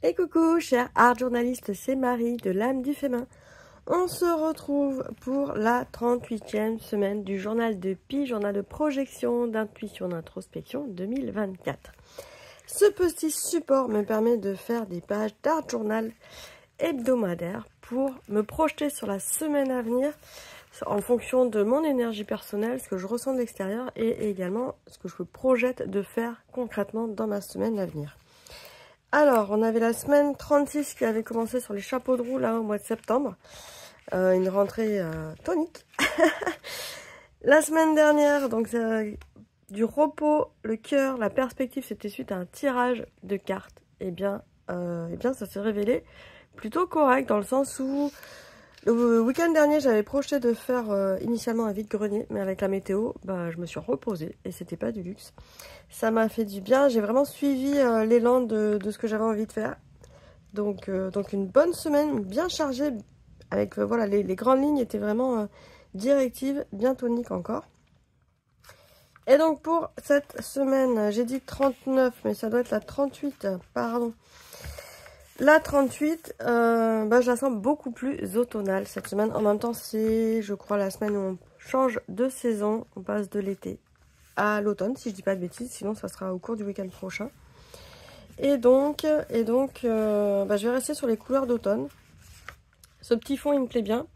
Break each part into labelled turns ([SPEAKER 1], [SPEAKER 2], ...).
[SPEAKER 1] Et coucou, chers art journalistes, c'est Marie de l'âme du féminin. On se retrouve pour la 38e semaine du journal de Pi, journal de projection, d'intuition, d'introspection 2024. Ce petit support me permet de faire des pages d'art journal hebdomadaires pour me projeter sur la semaine à venir en fonction de mon énergie personnelle, ce que je ressens de l'extérieur et également ce que je me projette de faire concrètement dans ma semaine à venir. Alors, on avait la semaine 36 qui avait commencé sur les chapeaux de roue là au mois de septembre. Une rentrée tonique. La semaine dernière, donc du repos, le cœur, la perspective, c'était suite à un tirage de cartes. Eh bien ça s'est révélé plutôt correct dans le sens où le week-end dernier, j'avais projeté de faire initialement un vide-grenier, mais avec la météo, je me suis reposée et c'était pas du luxe. Ça m'a fait du bien, j'ai vraiment suivi l'élan de ce que j'avais envie de faire. Donc une bonne semaine, bien chargée, avec voilà, les grandes lignes étaient vraiment directives, bien toniques encore. Et donc pour cette semaine, j'ai dit 39, mais ça doit être la 38, pardon. La 38, je la sens beaucoup plus automnale cette semaine. En même temps, c'est, je crois, la semaine où on change de saison. On passe de l'été à l'automne, si je dis pas de bêtises. Sinon, ça sera au cours du week-end prochain. Et donc, je vais rester sur les couleurs d'automne. Ce petit fond, il me plaît bien.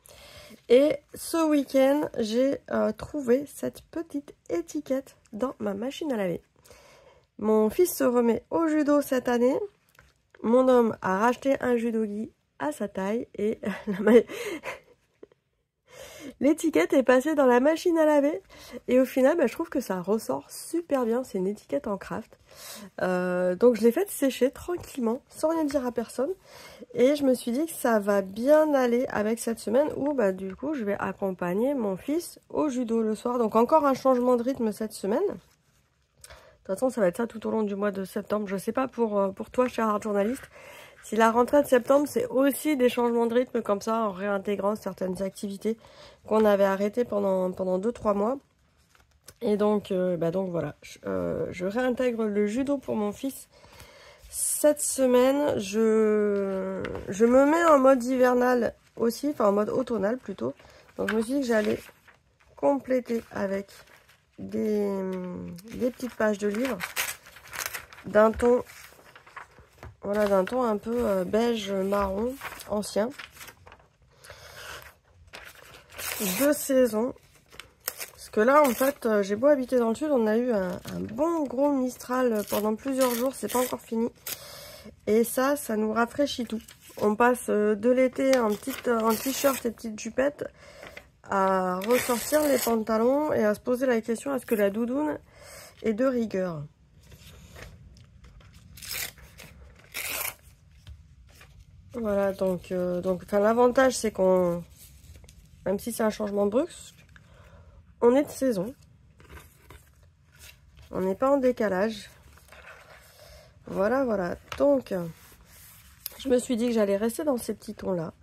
[SPEAKER 1] Et ce week-end, j'ai trouvé cette petite étiquette dans ma machine à laver. Mon fils se remet au judo cette année. Mon homme a racheté un judogi à sa taille et l'étiquette est passée dans la machine à laver. Et au final, je trouve que ça ressort super bien. C'est une étiquette en craft. Donc je l'ai faite sécher tranquillement, sans rien dire à personne. Et je me suis dit que ça va bien aller avec cette semaine où du coup je vais accompagner mon fils au judo le soir. Donc encore un changement de rythme cette semaine. De toute façon, ça va être ça tout au long du mois de septembre. Je ne sais pas pour toi, cher art journaliste, si la rentrée de septembre, c'est aussi des changements de rythme comme ça, en réintégrant certaines activités qu'on avait arrêtées pendant 2-3 mois. Et donc voilà, je réintègre le judo pour mon fils. Cette semaine, je me mets en mode hivernal aussi, enfin en mode automnal plutôt. Donc je me suis dit que j'allais compléter avec des petites pages de livres d'un ton, voilà, d'un ton un peu beige marron ancien, de saison. Parce que là en fait j'ai beau habiter dans le sud, on a eu un bon gros mistral pendant plusieurs jours, c'est pas encore fini et ça nous rafraîchit tout. On passe de l'été en t-shirt et petites jupettes à ressortir les pantalons et à se poser la question, est-ce que la doudoune est de rigueur? Voilà, donc l'avantage c'est qu'on, même si c'est un changement brusque, on est de saison. On n'est pas en décalage. Voilà. Donc, je me suis dit que j'allais rester dans ces petits tons-là.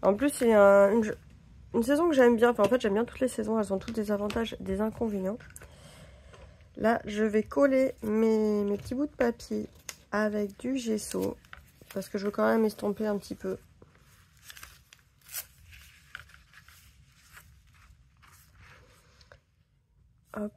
[SPEAKER 1] En plus, c'est une saison que j'aime bien. Enfin, en fait, j'aime bien toutes les saisons. Elles ont toutes des avantages, des inconvénients. Là, je vais coller mes petits bouts de papier avec du gesso. Parce que je veux quand même estomper un petit peu. Hop.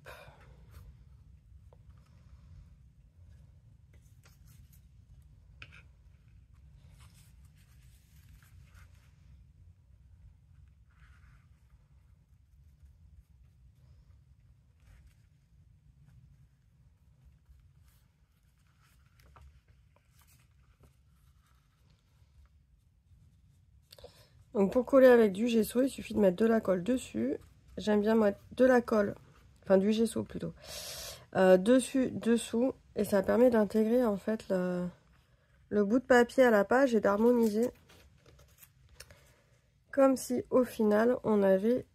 [SPEAKER 1] Donc pour coller avec du gesso, il suffit de mettre de la colle dessus. J'aime bien mettre de la colle, enfin du gesso plutôt, dessus, dessous. Et ça permet d'intégrer en fait le bout de papier à la page et d'harmoniser. Comme si au final on n'avait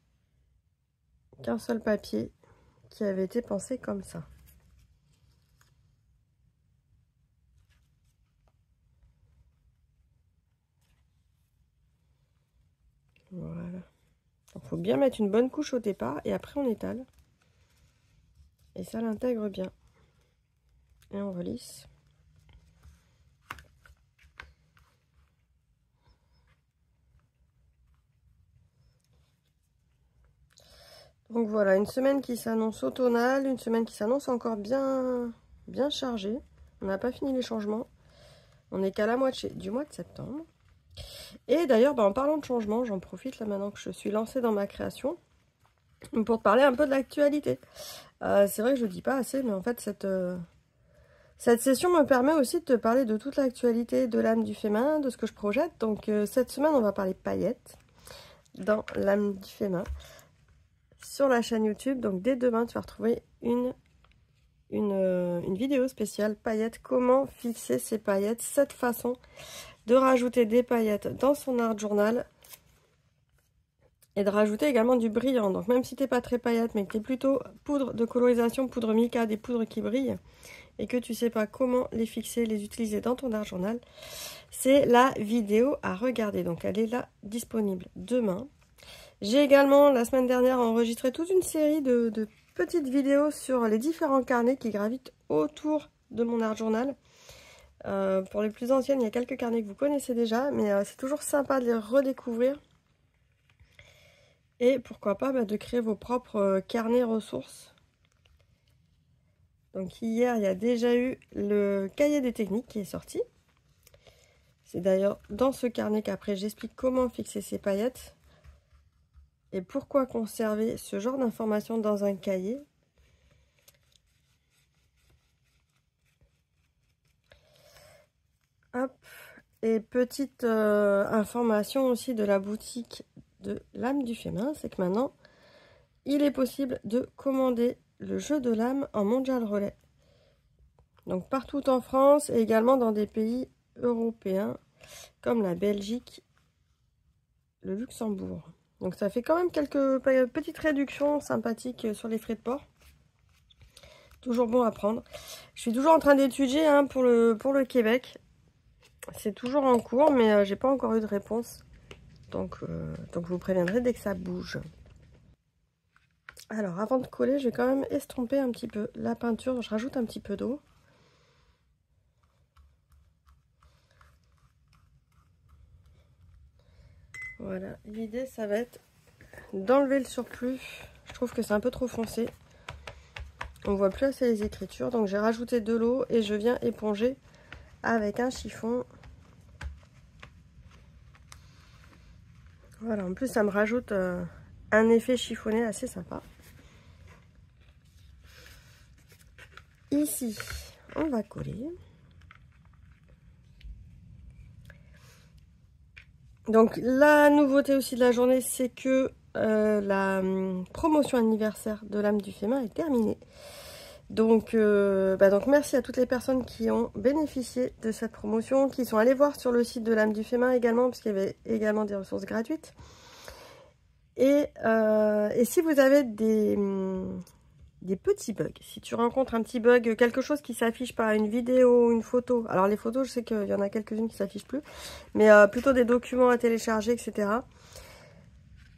[SPEAKER 1] qu'un seul papier qui avait été pensé comme ça. Voilà. Il faut bien mettre une bonne couche au départ et après on étale. Et ça l'intègre bien. Et on relisse. Donc voilà, une semaine qui s'annonce automnale, une semaine qui s'annonce encore bien chargée. On n'a pas fini les changements. On n'est qu'à la moitié du mois de septembre. Et d'ailleurs, en parlant de changement, j'en profite là maintenant que je suis lancée dans ma création pour te parler un peu de l'actualité. C'est vrai que je ne le dis pas assez, mais en fait, cette session me permet aussi de te parler de toute l'actualité de l'âme du féminin, de ce que je projette. Donc cette semaine, on va parler paillettes dans l'âme du féminin sur la chaîne YouTube. Donc dès demain, tu vas retrouver une vidéo spéciale paillettes. Comment fixer ses paillettes, 7 façons de rajouter des paillettes dans son art journal. Et de rajouter également du brillant. Donc même si tu n'es pas très paillette, mais que tu es plutôt poudre de colorisation, poudre mica, des poudres qui brillent, et que tu ne sais pas comment les fixer, les utiliser dans ton art journal, c'est la vidéo à regarder. Donc elle est là disponible demain. J'ai également la semaine dernière enregistré toute une série de petites vidéos sur les différents carnets qui gravitent autour de mon art journal. Pour les plus anciennes, il y a quelques carnets que vous connaissez déjà, mais c'est toujours sympa de les redécouvrir. Et pourquoi pas de créer vos propres carnets ressources. Donc hier, il y a déjà eu le cahier des techniques qui est sorti. C'est d'ailleurs dans ce carnet qu'après j'explique comment fixer ses paillettes. Et pourquoi conserver ce genre d'informations dans un cahier. Hop. Et petite information aussi de la boutique de l'âme du féminin, c'est que maintenant, il est possible de commander le jeu de l'âme en mondial relais. Donc partout en France et également dans des pays européens comme la Belgique, le Luxembourg. Donc ça fait quand même quelques petites réductions sympathiques sur les frais de port. Toujours bon à prendre. Je suis toujours en train d'étudier pour le Québec. C'est toujours en cours, mais j'ai pas encore eu de réponse. Donc je vous préviendrai dès que ça bouge. Alors, avant de coller, je vais quand même estomper un petit peu la peinture. Donc, je rajoute un petit peu d'eau. Voilà, l'idée, ça va être d'enlever le surplus. Je trouve que c'est un peu trop foncé. On voit plus assez les écritures. Donc, j'ai rajouté de l'eau et je viens éponger avec un chiffon. Voilà, en plus, ça me rajoute un effet chiffonné assez sympa. Ici, on va coller. Donc, la nouveauté aussi de la journée, c'est que la promotion anniversaire de l'âme du féminin est terminée. Donc merci à toutes les personnes qui ont bénéficié de cette promotion, qui sont allées voir sur le site de l'âme du féminin également, parce qu'il y avait également des ressources gratuites. Et si vous avez des petits bugs, si tu rencontres un petit bug, quelque chose qui s'affiche pas, une vidéo, une photo, alors les photos, je sais qu'il y en a quelques-unes qui s'affichent plus, mais plutôt des documents à télécharger, etc.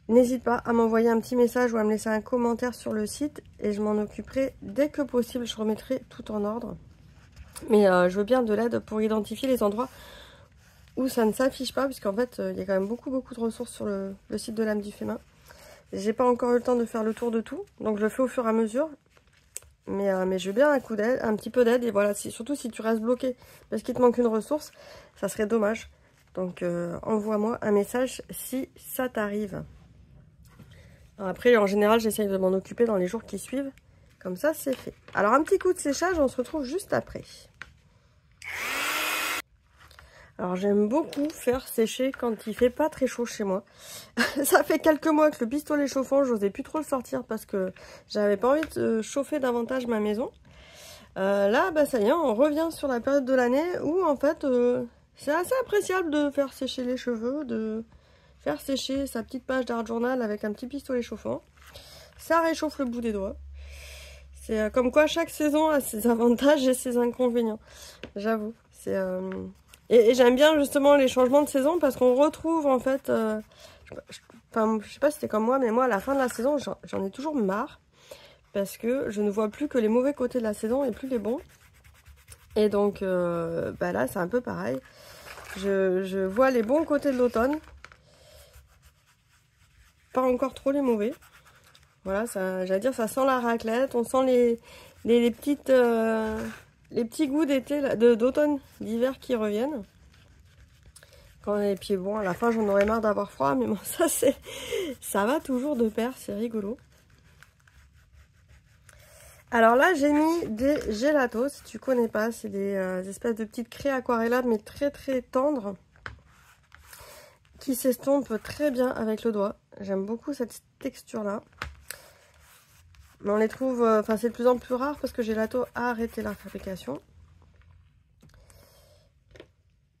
[SPEAKER 1] N'hésite pas à m'envoyer un petit message ou à me laisser un commentaire sur le site et je m'en occuperai dès que possible. Je remettrai tout en ordre. Mais je veux bien de l'aide pour identifier les endroits où ça ne s'affiche pas, puisqu'en fait, il y a quand même beaucoup de ressources sur le site de l'âme du féminin. J'ai pas encore eu le temps de faire le tour de tout, donc je le fais au fur et à mesure. Mais je veux bien un coup d'aide, un petit peu d'aide. Et voilà, surtout si tu restes bloqué parce qu'il te manque une ressource, ça serait dommage. Donc envoie-moi un message si ça t'arrive. Après, en général, j'essaye de m'en occuper dans les jours qui suivent. Comme ça, c'est fait. Alors, un petit coup de séchage, on se retrouve juste après. Alors, j'aime beaucoup faire sécher quand il fait pas très chaud chez moi. Ça fait quelques mois que le pistolet chauffant, j'osais plus trop le sortir parce que j'avais pas envie de chauffer davantage ma maison. Là, ça y est, on revient sur la période de l'année où, en fait, c'est assez appréciable de faire sécher les cheveux, de faire sécher sa petite page d'art journal avec un petit pistolet chauffant. Ça réchauffe le bout des doigts. C'est comme quoi chaque saison a ses avantages et ses inconvénients. J'avoue. Et j'aime bien justement les changements de saison parce qu'on retrouve en fait... je sais pas si c'était comme moi, mais moi à la fin de la saison, j'en ai toujours marre. parce que je ne vois plus que les mauvais côtés de la saison et plus les bons. Et donc bah là c'est un peu pareil. Je vois les bons côtés de l'automne, pas encore trop les mauvais. Voilà, j'allais dire, ça sent la raclette, on sent les petites, les petits goûts d'été, d'automne, d'hiver qui reviennent. Et puis bon, à la fin j'en aurais marre d'avoir froid, mais bon, ça va toujours de pair, c'est rigolo. Alors là, j'ai mis des gelatos, si tu connais pas, c'est des espèces de petites craies aquarellables, mais très très tendres, qui s'estompent très bien avec le doigt. J'aime beaucoup cette texture-là. Mais on les trouve, enfin c'est de plus en plus rare parce que Gelato a arrêté la fabrication.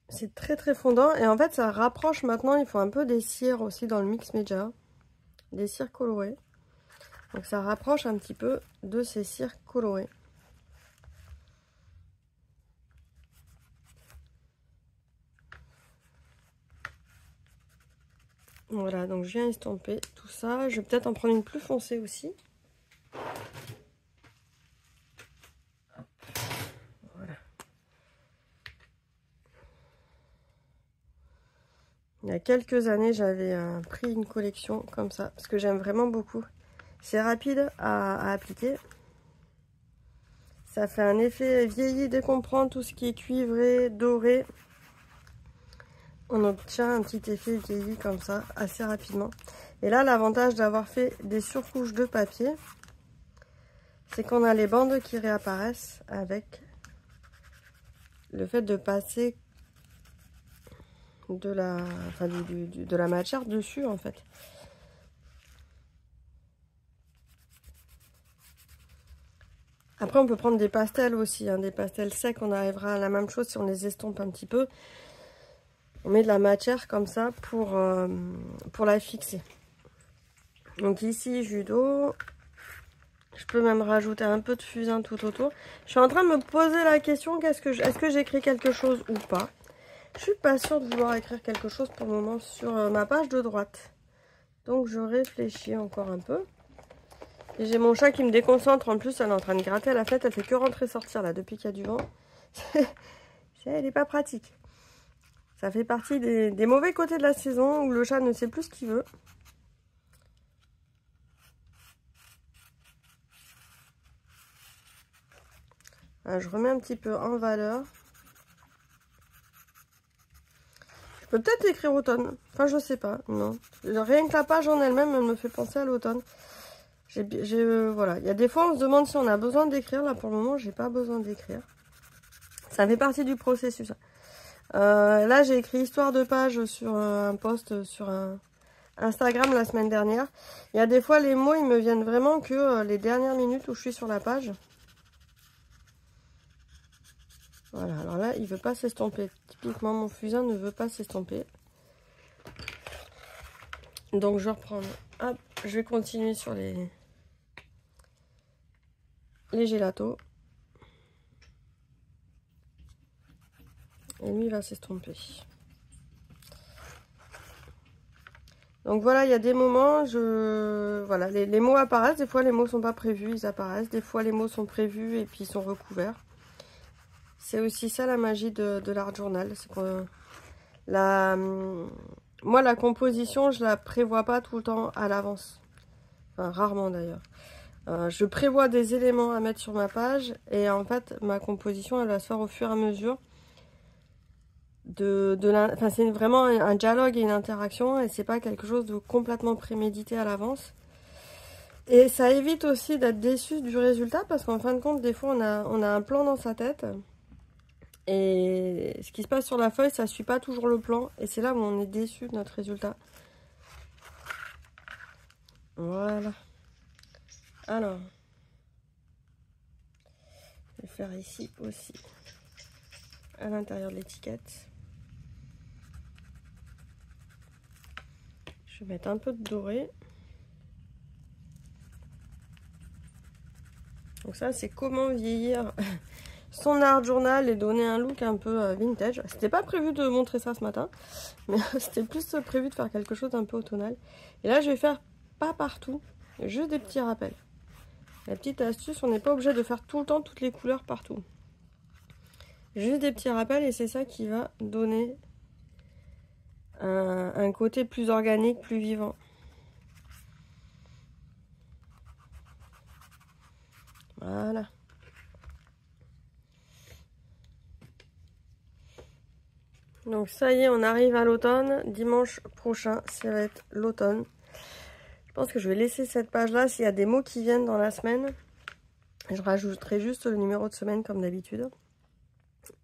[SPEAKER 1] C'est très très fondant et en fait ça rapproche maintenant, il faut un peu des cires aussi dans le mix média, des cires colorées. Donc ça rapproche un petit peu de ces cires colorées. Voilà, donc je viens estomper tout ça. Je vais peut-être en prendre une plus foncée aussi. Voilà. Il y a quelques années, j'avais pris une collection comme ça, parce que j'aime vraiment beaucoup. C'est rapide à appliquer. Ça fait un effet vieilli dès qu'on prend tout ce qui est cuivré, doré. On obtient un petit effet vieilli comme ça, assez rapidement. Et là, l'avantage d'avoir fait des surcouches de papier, c'est qu'on a les bandes qui réapparaissent avec le fait de passer de la matière dessus en fait. Après on peut prendre des pastels aussi, hein, des pastels secs, on arrivera à la même chose si on les estompe un petit peu. On met de la matière comme ça pour la fixer. Donc ici jus d'eau, je peux même rajouter un peu de fusain tout autour. Je suis en train de me poser la question, est-ce que j'écris quelque chose ou pas? Je suis pas sûre de vouloir écrire quelque chose pour le moment sur ma page de droite. Donc je réfléchis encore un peu. Et j'ai mon chat qui me déconcentre en plus, elle est en train de gratter à la fenêtre, elle fait que rentrer sortir là depuis qu'il y a du vent. Elle n'est pas pratique. Ça fait partie des mauvais côtés de la saison où le chat ne sait plus ce qu'il veut. Alors, je remets un petit peu en valeur. Je peux peut-être écrire automne. Enfin, je sais pas. Non. Rien que la page en elle-même, elle me fait penser à l'automne. Voilà. Il y a des fois, on se demande si on a besoin d'écrire. Là, pour le moment, j'ai pas besoin d'écrire. Ça fait partie du processus. Là, j'ai écrit histoire de page sur un post sur Instagram la semaine dernière. Il y a des fois, les mots, ils me viennent vraiment que les dernières minutes où je suis sur la page. Voilà, alors là, il ne veut pas s'estomper. Typiquement, mon fusain ne veut pas s'estomper. Donc, je vais reprendre. Hop, je vais continuer sur les gélatos. Et lui, il va s'estomper. Donc voilà, il y a des moments, voilà, les mots apparaissent. Des fois, les mots ne sont pas prévus, ils apparaissent. Des fois, les mots sont prévus et puis ils sont recouverts. C'est aussi ça la magie de l'art journal. C'est que moi, la composition, je la prévois pas tout le temps à l'avance. Enfin, rarement d'ailleurs. Je prévois des éléments à mettre sur ma page et en fait, ma composition, elle va se faire au fur et à mesure. Enfin, c'est vraiment un dialogue et une interaction et c'est pas quelque chose de complètement prémédité à l'avance. Et ça évite aussi d'être déçu du résultat parce qu'en fin de compte, des fois, on a un plan dans sa tête. Et ce qui se passe sur la feuille, ça ne suit pas toujours le plan. Et c'est là où on est déçu de notre résultat. Voilà. Alors. Je vais faire ici aussi. À l'intérieur de l'étiquette. Je vais mettre un peu de doré. Donc ça, c'est comment vieillir son art journal et donner un look un peu vintage. C'était pas prévu de montrer ça ce matin, mais c'était plus prévu de faire quelque chose d'un peu automnal. Et là, je vais faire pas partout, juste des petits rappels. La petite astuce, on n'est pas obligé de faire tout le temps toutes les couleurs partout. Juste des petits rappels et c'est ça qui va donner un côté plus organique, plus vivant. Voilà. Donc ça y est, on arrive à l'automne. Dimanche prochain, ça va être l'automne. Je pense que je vais laisser cette page-là. S'il y a des mots qui viennent dans la semaine, je rajouterai juste le numéro de semaine comme d'habitude.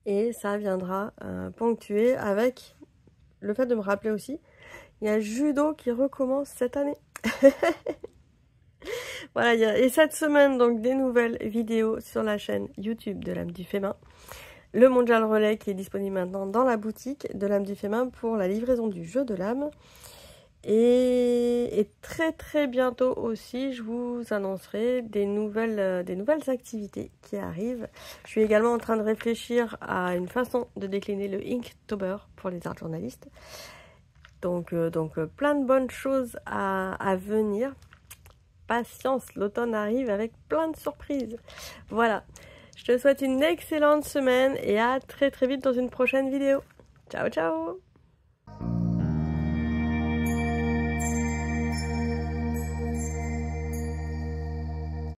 [SPEAKER 1] Et ça viendra ponctuer avec le fait de me rappeler aussi, il y a judo qui recommence cette année. Voilà, et cette semaine, donc des nouvelles vidéos sur la chaîne YouTube de l'âme du féminin. Le Mondial Relais qui est disponible maintenant dans la boutique de l'âme du féminin pour la livraison du jeu de l'âme. Et très très bientôt aussi, je vous annoncerai des nouvelles activités qui arrivent. Je suis également en train de réfléchir à une façon de décliner le Inktober pour les art journalistes. Donc plein de bonnes choses à venir. Patience, l'automne arrive avec plein de surprises. Voilà, je te souhaite une excellente semaine et à très très vite dans une prochaine vidéo. Ciao ciao!